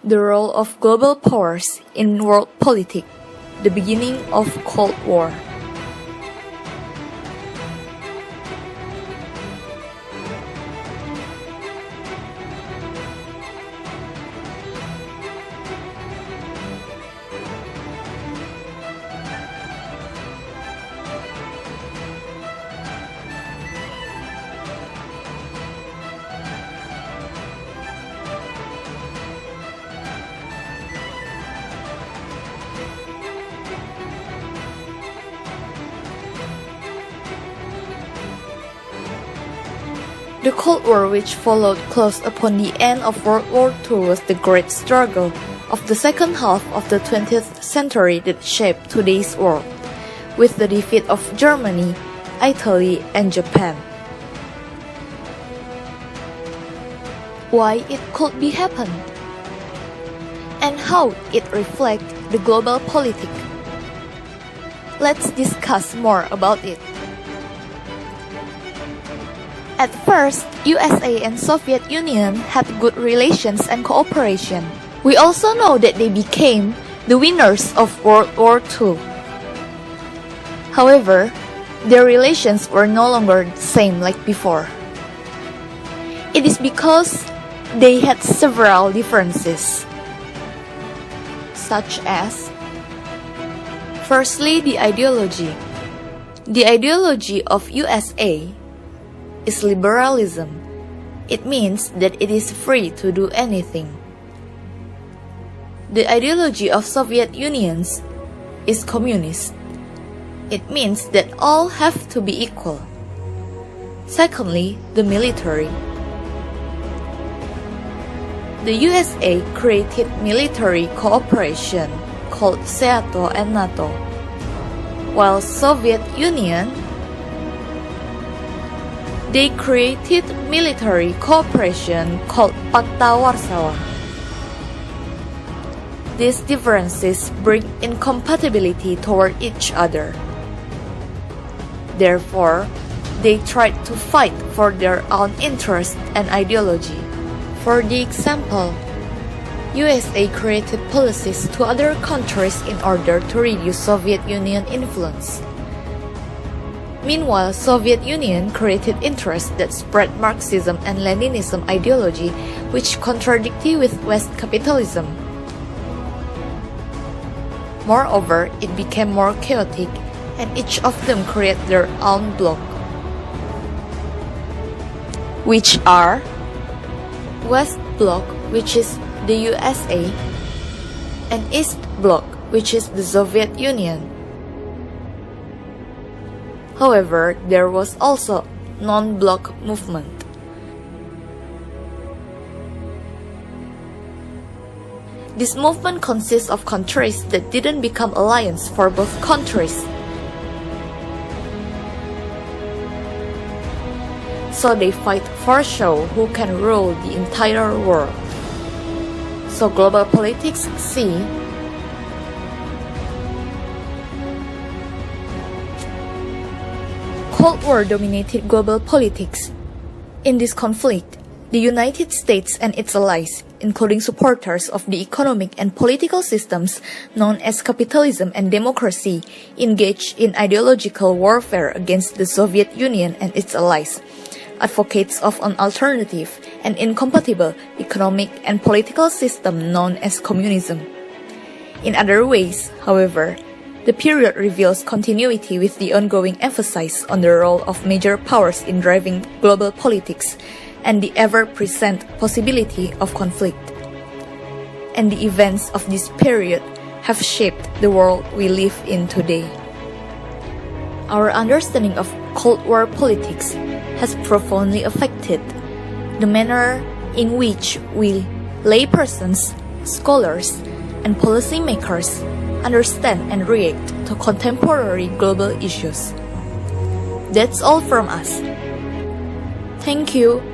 The role of global powers in world politics, the beginning of Cold War. The Cold War, which followed close upon the end of World War II, was the great struggle of the second half of the 20th century that shaped today's world, with the defeat of Germany, Italy, and Japan. Why it could be happened, and how it reflects the global politics. Let's discuss more about it. At first, USA and Soviet Union had good relations and cooperation. We also know that they became the winners of World War II. However, their relations were no longer the same like before. It is because they had several differences, such as, firstly, the ideology. The ideology of USA is liberalism. It means that it is free to do anything. The ideology of Soviet Union is communist. It means that all have to be equal. Secondly, the military. The USA created military cooperation called CITRA and NATO, while Soviet Union they created military cooperation called Pakta Warsaw. These differences bring incompatibility toward each other. Therefore, they tried to fight for their own interest and ideology. For the example, USA created policies to other countries in order to reduce Soviet Union influence. Meanwhile, Soviet Union created interests that spread Marxism and Leninism ideology, which contradicted with West capitalism. Moreover, it became more chaotic, and each of them created their own bloc, which are West Bloc, which is the USA, and East Bloc, which is the Soviet Union. However, there was also non-bloc movement. This movement consists of countries that didn't become alliance for both countries. So they fight for show who can rule the entire world. So global politics see Cold War dominated global politics. In this conflict, the United States and its allies, including supporters of the economic and political systems known as capitalism and democracy, engaged in ideological warfare against the Soviet Union and its allies, advocates of an alternative and incompatible economic and political system known as communism. In other ways, however, the period reveals continuity with the ongoing emphasis on the role of major powers in driving global politics and the ever-present possibility of conflict. And the events of this period have shaped the world we live in today. Our understanding of Cold War politics has profoundly affected the manner in which we, laypersons, scholars, and policymakers understand and react to contemporary global issues. That's all from us. Thank you.